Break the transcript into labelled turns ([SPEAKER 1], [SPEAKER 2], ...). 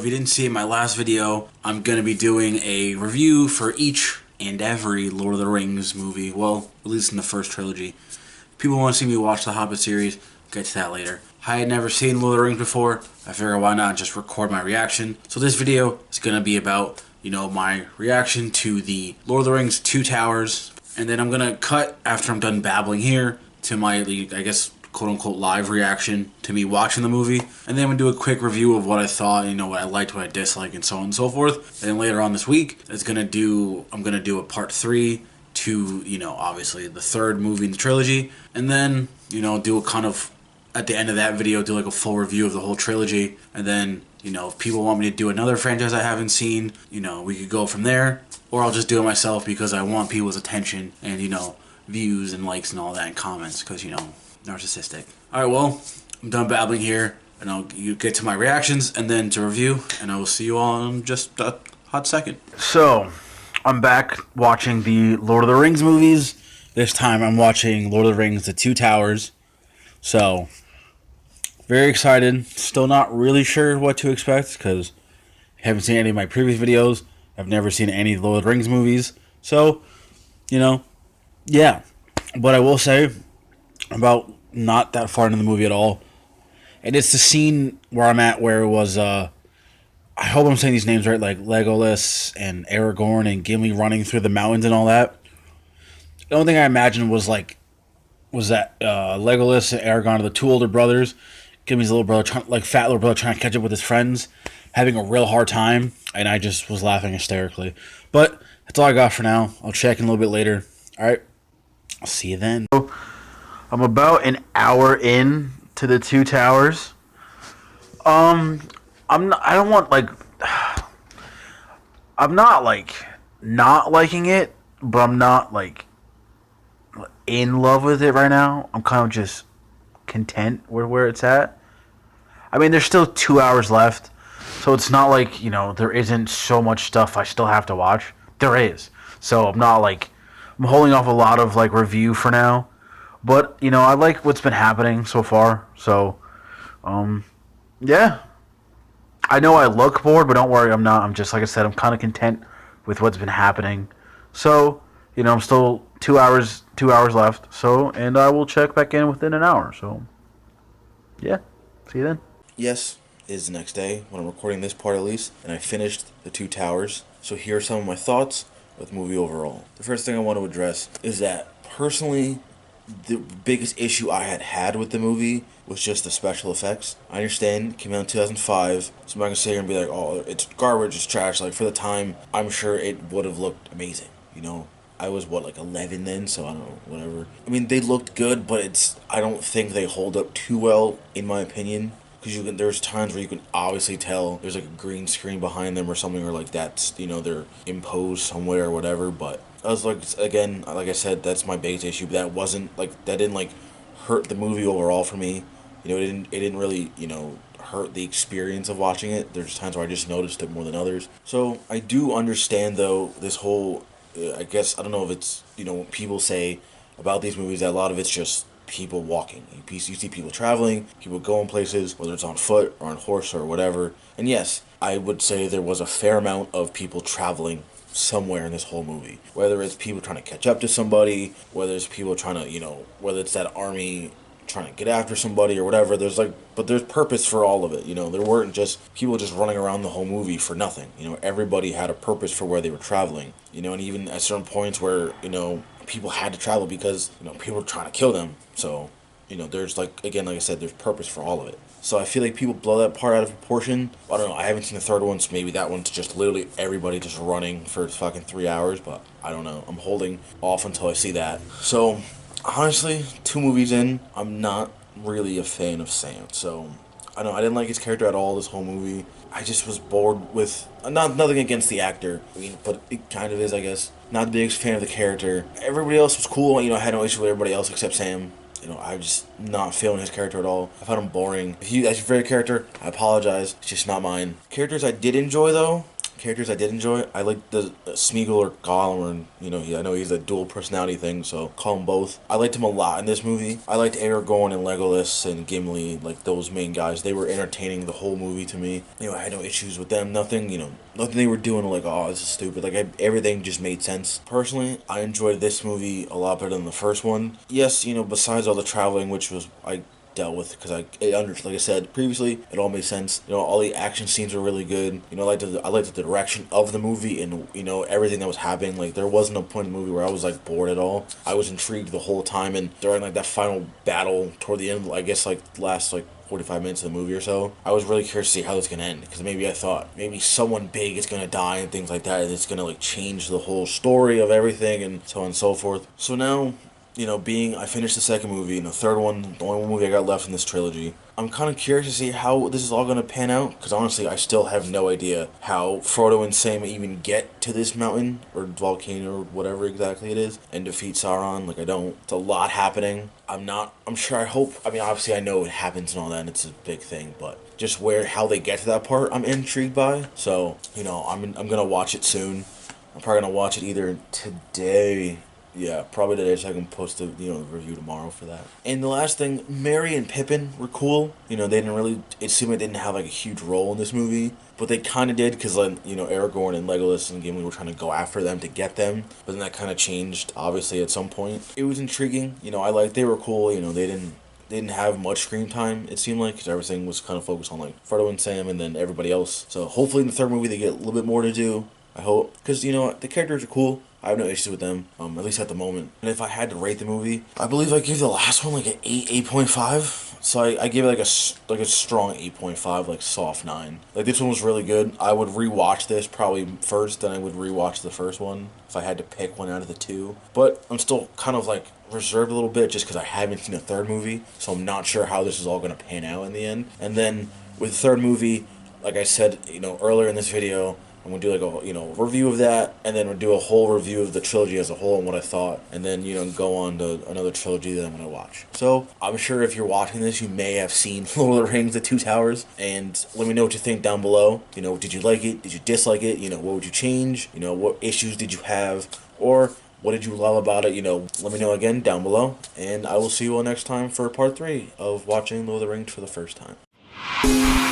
[SPEAKER 1] if you didn't see my last video, I'm going to be doing a review for each and every Lord of the Rings movie. Well, at least in the first trilogy. If people want to see me watch the Hobbit series, get to that later. I had never seen Lord of the Rings before. I figured why not just record my reaction. So this video is going to be about, my reaction to the Lord of the Rings Two Towers. And then I'm going to cut, after I'm done babbling here, to my, I guess, quote-unquote live reaction to me watching the movie. And then I'm going to do a quick review of what I thought, what I liked, what I disliked, and so on and so forth. And then later on this week, I'm going to do a part 3 to, obviously the third movie in the trilogy. And then, do a kind of, at the end of that video, do like a full review of the whole trilogy. And then, if people want me to do another franchise I haven't seen, we could go from there. Or I'll just do it myself because I want people's attention and, views and likes and all that and comments because, narcissistic. Alright, well, I'm done babbling here, and I'll get to my reactions and then to review, and I will see you all in just a hot second. So, I'm back watching the Lord of the Rings movies. This time I'm watching Lord of the Rings The Two Towers. So, very excited. Still not really sure what to expect because I haven't seen any of my previous videos. I've never seen any Lord of the Rings movies. So, yeah. But I will say, about not that far into the movie at all, and it's the scene where I'm at where it was, I hope I'm saying these names right, like Legolas and Aragorn and Gimli running through the mountains and all that. The only thing I imagined was that Legolas and Aragorn are the two older brothers, Gimli's little brother, fat little brother trying to catch up with his friends, having a real hard time, and I just was laughing hysterically. But that's all I got for now. I'll check in a little bit later. Alright, I'll see you then. I'm about an hour in to the Two Towers. I'm not liking it, but I'm not in love with it right now. I'm kind of just content with where it's at. I mean, there's still 2 hours left, so it's not like, there isn't so much stuff I still have to watch. There is. So I'm holding off a lot of review for now. But, I like what's been happening so far. So, yeah. I know I look bored, but don't worry, I'm not. I'm just, like I said, I'm kind of content with what's been happening. So, I'm still 2 hours left. So, and I will check back in within an hour. So, yeah. See you then. Yes, it is the next day when I'm recording this part at least. And I finished The Two Towers. So here are some of my thoughts with the movie overall. The first thing I want to address is that, personally, the biggest issue I had with the movie was just the special effects. I understand it came out in 2005, so I'm not gonna sit here and be like, oh, it's garbage, it's trash. For the time, I'm sure it would have looked amazing. I was 11 then, so I don't know, whatever. I mean, they looked good, but I don't think they hold up too well, in my opinion. Because there's times where you can obviously tell there's a green screen behind them or something, or that's, they're imposed somewhere or whatever, but I was again, like I said, that's my biggest issue. But that wasn't that didn't hurt the movie overall for me. It didn't really hurt the experience of watching it. There's times where I just noticed it more than others. So I do understand though this whole, I guess I don't know if it's people say about these movies that a lot of it's just people walking. You see people traveling, people going places, whether it's on foot or on horse or whatever. And yes, I would say there was a fair amount of people traveling somewhere in this whole movie. Whether it's people trying to catch up to somebody, whether it's people trying to, whether it's that army trying to get after somebody or whatever, but there's purpose for all of it. There weren't just people just running around the whole movie for nothing. Everybody had a purpose for where they were traveling. And even at certain points where, people had to travel because, people were trying to kill them. So, there's again, like I said, there's purpose for all of it. So I feel like people blow that part out of proportion. I don't know, I haven't seen the third one, so maybe that one's just literally everybody just running for fucking 3 hours, but I don't know. I'm holding off until I see that. So, honestly, 2 movies in, I'm not really a fan of Sam. So, I didn't like his character at all this whole movie. I just was bored with, nothing against the actor, but it kind of is, I guess. Not the biggest fan of the character. Everybody else was cool, I had no issue with everybody else except Sam. I'm just not feeling his character at all. I found him boring. If that's your favorite character, I apologize. It's just not mine. Characters I did enjoy, though,
[SPEAKER 2] characters I did enjoy, I like the Smeagol or Gollum, and I know he's a dual personality thing, so call him both. I liked him a lot in this movie. I liked Aragorn and Legolas and Gimli, like those main guys. They were entertaining the whole movie to me. I had no issues with them. Nothing, nothing they were doing like, oh, this is stupid. Like everything just made sense. Personally, I enjoyed this movie a lot better than the first one. Yes, besides all the traveling, which was I dealt with because like I said previously, it all made sense. All the action scenes were really good. I liked the direction of the movie and everything that was happening. Like there wasn't a point in the movie where I was like bored at all. I was intrigued the whole time, and during like that final battle toward the end, I guess like last like 45 minutes of the movie or so, I was really curious to see how this gonna end because maybe I thought maybe someone big is gonna die and things like that, and it's gonna like change the whole story of everything and so on and so forth. So now being I finished the second movie and the third one, the only movie I got left in this trilogy. I'm kind of curious to see how this is all going to pan out because honestly, I still have no idea how Frodo and Sam even get to this mountain or volcano or whatever exactly it is and defeat Sauron. Like, I don't. It's a lot happening. I'm not. I'm sure. I hope. I mean, obviously, I know it happens and all that, and it's a big thing, but just how they get to that part, I'm intrigued by. So, I'm gonna watch it soon. I'm probably gonna watch it either today. Yeah, probably today, so I can post the review tomorrow for that. And the last thing, Merry and Pippin were cool. They didn't really. It seemed like they didn't have like a huge role in this movie, but they kind of did because like Aragorn and Legolas and Gimli were trying to go after them to get them. But then that kind of changed, obviously, at some point. It was intriguing. They were cool. They didn't have much screen time, it seemed like, because everything was kind of focused on like Frodo and Sam and then everybody else. So hopefully in the third movie they get a little bit more to do. I hope, because the characters are cool. I have no issues with them, at least at the moment. And if I had to rate the movie, I believe I gave the last one like an 8.5. So I gave it like a strong 8.5, like soft 9. Like this one was really good. I would rewatch this probably first, then I would rewatch the first one if I had to pick one out of the two. But I'm still kind of like reserved a little bit just because I haven't seen a third movie, so I'm not sure how this is all going to pan out in the end. And then with the third movie, like I said, earlier in this video, I'm gonna do like a review of that, and then we'll do a whole review of the trilogy as a whole and what I thought, and then go on to another trilogy that I'm gonna watch. So I'm sure if you're watching this, you may have seen Lord of the Rings: The Two Towers, and let me know what you think down below. Did you like it? Did you dislike it? What would you change? What issues did you have, or what did you love about it? Let me know again down below, and I will see you all next time for part 3 of watching Lord of the Rings for the first time.